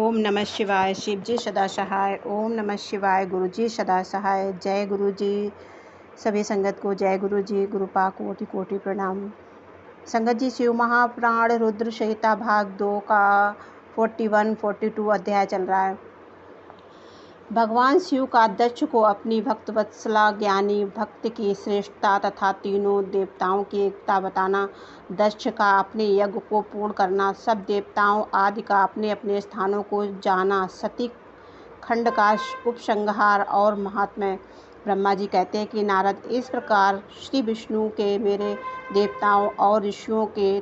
ओम नमः शिवाय। शिव जी सदा सहाय। ओम नमः शिवाय। गुरु जी सदा सहाय। जय गुरु जी। सभी संगत को जय गुरु जी। गुरुपा कोटि कोटि प्रणाम। संगत जी, शिव महापुराण रुद्र संहिता भाग 2 का 41-42 अध्याय चल रहा है। भगवान शिव का दक्ष को अपनी भक्त वत्सला ज्ञानी भक्त की श्रेष्ठता तथा तीनों देवताओं की एकता बताना, दक्ष का अपने यज्ञ को पूर्ण करना, सब देवताओं आदि का अपने अपने स्थानों को जाना, सती खंड का उपसंहार और महात्म्य। ब्रह्मा जी कहते हैं कि नारद, इस प्रकार श्री विष्णु के मेरे देवताओं और ऋषियों के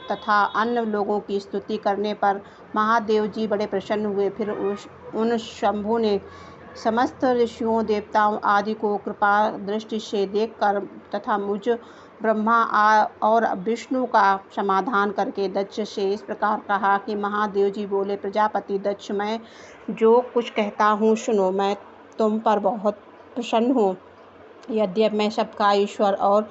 तथा अन्य लोगों की स्तुति करने पर महादेव जी बड़े प्रसन्न हुए। फिर उन शंभु ने समस्त ऋषियों देवताओं आदि को कृपा दृष्टि से देखकर तथा मुझ ब्रह्मा और विष्णु का समाधान करके दक्ष से इस प्रकार कहा कि महादेव जी बोले, प्रजापति दक्ष, मैं जो कुछ कहता हूँ सुनो। मैं तुम पर बहुत प्रसन्न हूँ। यद्यपि मैं सबका ईश्वर और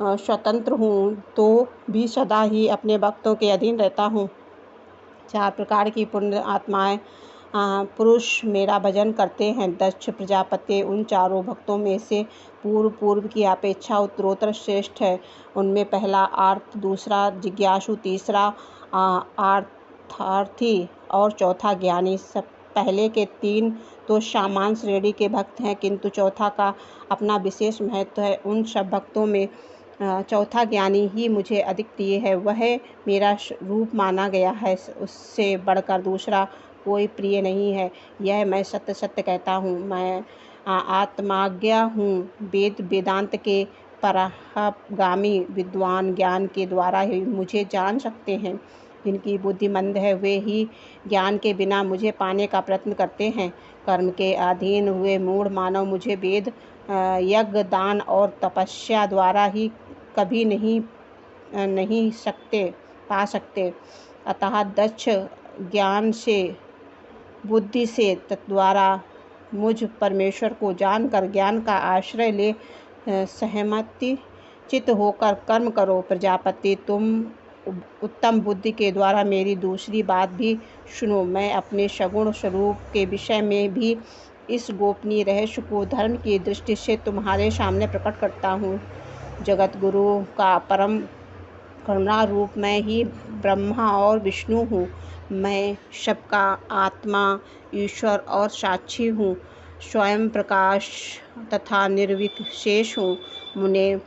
स्वतंत्र हूँ तो भी सदा ही अपने भक्तों के अधीन रहता हूँ। 4 प्रकार की पुण्य आत्माएं पुरुष मेरा भजन करते हैं। दक्ष प्रजापति उन चारों भक्तों में से पूर्व की अपेक्षा उत्तरोत्तर श्रेष्ठ है। उनमें पहला आर्त, दूसरा जिज्ञासु, तीसरा अर्थार्थी और चौथा ज्ञानी। सब पहले के 3 तो सामान्य श्रेणी के भक्त हैं, किंतु चौथा का अपना विशेष महत्व है। उन सब भक्तों में चौथा ज्ञानी ही मुझे अधिक प्रिय है। वह मेरा रूप माना गया है, उससे बढ़कर दूसरा कोई प्रिय नहीं है। यह मैं सत्य सत्य कहता हूँ। मैं आत्माज्ञ हूँ। वेद वेदांत के परागामी विद्वान ज्ञान के द्वारा ही मुझे जान सकते हैं। जिनकी बुद्धि मंद है वे ही ज्ञान के बिना मुझे पाने का प्रयत्न करते हैं। कर्म के अधीन हुए मूढ़ मानव मुझे वेद, यज्ञ, दान और तपस्या द्वारा ही कभी नहीं पा सकते। अतः दक्ष ज्ञान से, बुद्धि से द्वारा मुझ परमेश्वर को जानकर ज्ञान का आश्रय ले सहमति चित्त होकर कर्म करो। प्रजापति, तुम उत्तम बुद्धि के द्वारा मेरी दूसरी बात भी सुनो। मैं अपने सगुण स्वरूप के विषय में भी इस गोपनीय रहस्य को धर्म की दृष्टि से तुम्हारे सामने प्रकट करता हूँ। जगत गुरु का परम करुणा रूप मैं ही ब्रह्मा और विष्णु हूँ। मैं सबका आत्मा, ईश्वर और साक्षी हूँ। स्वयं प्रकाश तथा निर्विशेष हूँ। मुने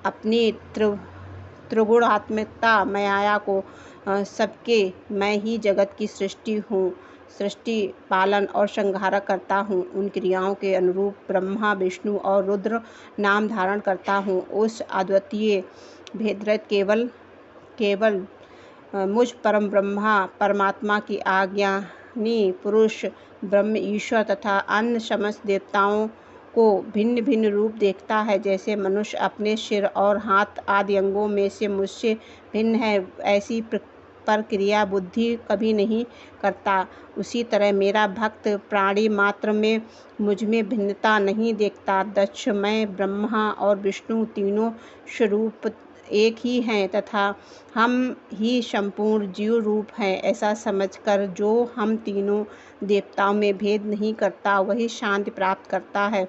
अपनी त्रिगुणात्मकता माया को सबके मैं ही जगत की सृष्टि हूँ, सृष्टि पालन और संहारक करता हूँ। उन क्रियाओं के अनुरूप ब्रह्मा, विष्णु और रुद्र नाम धारण करता हूँ। उस अद्वितीय भेदरहित केवल मुझ परम ब्रह्मा परमात्मा की आज्ञानी पुरुष ब्रह्म ईश्वर तथा अन्य समस्त देवताओं को भिन्न भिन्न रूप देखता है। जैसे मनुष्य अपने सिर और हाथ आदि अंगों में से मुझसे भिन्न है, ऐसी प्रक्रिया बुद्धि कभी नहीं करता, उसी तरह मेरा भक्त प्राणी मात्र में मुझ में भिन्नता नहीं देखता। दक्ष, मैं ब्रह्मा और विष्णु तीनों स्वरूप एक ही हैं तथा हम ही संपूर्ण जीव रूप हैं। ऐसा समझकर जो हम तीनों देवताओं में भेद नहीं करता वही शांति प्राप्त करता है।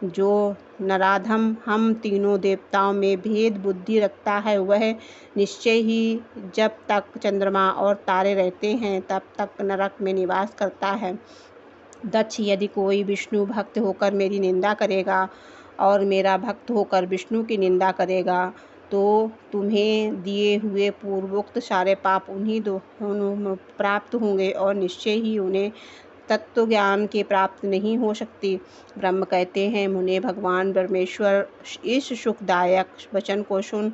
जो नराधम हम तीनों देवताओं में भेद बुद्धि रखता है वह निश्चय ही जब तक चंद्रमा और तारे रहते हैं तब तक नरक में निवास करता है। दक्ष, यदि कोई विष्णु भक्त होकर मेरी निंदा करेगा और मेरा भक्त होकर विष्णु की निंदा करेगा तो तुम्हें दिए हुए पूर्वोक्त सारे पाप उन्हीं दोनों प्राप्त होंगे और निश्चय ही उन्हें तत्व ज्ञान की प्राप्ति नहीं हो सकती। ब्रह्म कहते हैं, मुने भगवान परमेश्वर इस सुखदायक वचन को सुन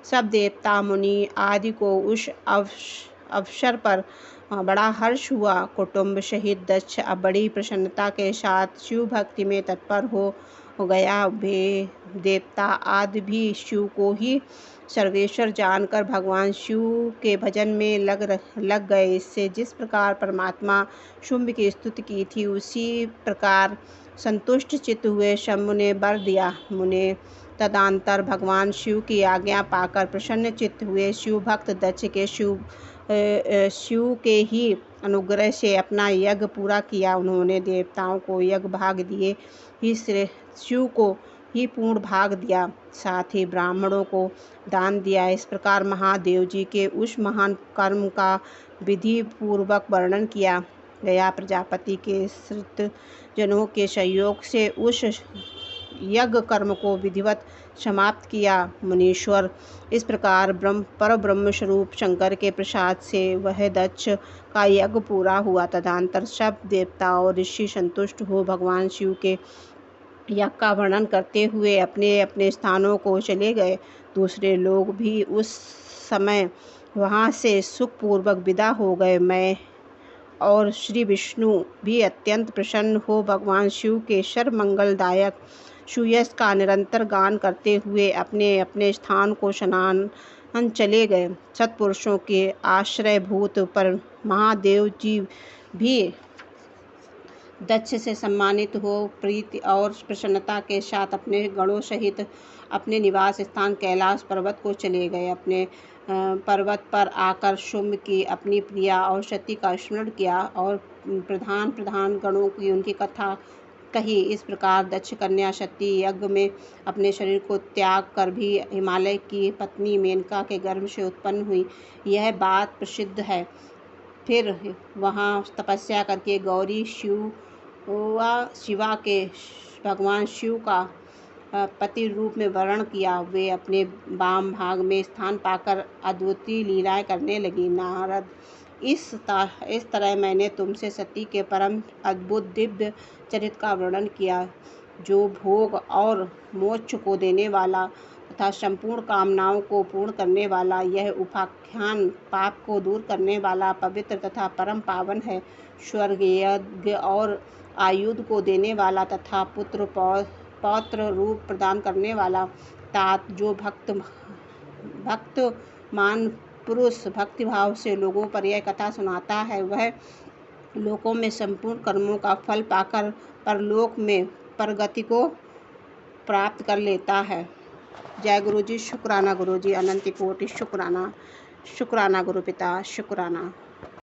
सब देवता मुनि आदि को उस अवसर पर बड़ा हर्ष हुआ। कुटुंब सहित दक्ष अब बड़ी प्रसन्नता के साथ शिव भक्ति में तत्पर हो गया। वे देवता आदि भी शिव को ही सर्वेश्वर जानकर भगवान शिव के भजन में लग गए। इससे जिस प्रकार परमात्मा शुंभ की स्तुति की थी उसी प्रकार संतुष्ट चित्त हुए शंभु ने वर दिया। मुने तदंतर भगवान शिव की आज्ञा पाकर प्रसन्न चित्त हुए शिव भक्त दक्ष के शिव शिव के ही अनुग्रह से अपना यज्ञ पूरा किया। उन्होंने देवताओं को यज्ञ भाग दिए ही शिव को ही पूर्ण भाग दिया, साथ ही ब्राह्मणों को दान दिया। इस प्रकार महादेव जी के उस महान कर्म का विधि पूर्वक वर्णन किया गया। प्रजापति के श्रुत जनों के सहयोग से उस यज्ञ कर्म को विधिवत समाप्त किया। मुनीश्वर, इस प्रकार परब्रह्म स्वरूप शंकर के प्रसाद से वह दक्ष का यज्ञ पूरा हुआ। तदनंतर सब देवता और ऋषि संतुष्ट हो भगवान शिव के यज्ञ का वर्णन करते हुए अपने अपने स्थानों को चले गए। दूसरे लोग भी उस समय वहाँ से सुखपूर्वक विदा हो गए। मैं और श्री विष्णु भी अत्यंत प्रसन्न हो भगवान शिव के सर्वमंगलदायक सुयश का निरंतर गान करते हुए अपने अपने स्थान को शनान चले गए। सत्पुरुषों के आश्रयभूत पर महादेव जी भी दक्ष से सम्मानित हो प्रीति और प्रसन्नता के साथ अपने गणों सहित अपने निवास स्थान कैलाश पर्वत को चले गए। अपने पर्वत पर आकर शुम्भ की अपनी प्रिया और सती का स्मरण किया और प्रधान प्रधान गणों की उनकी कथा कही। इस प्रकार दक्ष कन्या सती यज्ञ में अपने शरीर को त्याग कर भी हिमालय की पत्नी मेनका के गर्भ से उत्पन्न हुई, यह बात प्रसिद्ध है। फिर वहाँ तपस्या करके गौरी शिवा के भगवान शिव का पति रूप में वर्ण किया। वे अपने वाम भाग में स्थान पाकर अद्वितीय लीलाएं करने लगी। नारद, इस तरह मैंने तुमसे सती के परम अद्भुत दिव्य चरित्र का वर्णन किया, जो भोग और मोक्ष को देने वाला तथा संपूर्ण कामनाओं को पूर्ण करने वाला। यह उपाख्यान पाप को दूर करने वाला, पवित्र तथा परम पावन है। स्वर्ग, यज्ञ और आयुध को देने वाला तथा पुत्र पौत्र रूप प्रदान करने वाला। तात, जो भक्तमान पुरुष भक्तिभाव से लोगों पर यह कथा सुनाता है, वह लोकों में संपूर्ण कर्मों का फल पाकर परलोक में परगति को प्राप्त कर लेता है। जय गुरु जी। शुक्राना गुरु जी, अनंत कोटि शुक्राना। शुक्राना गुरु पिता, शुक्राना।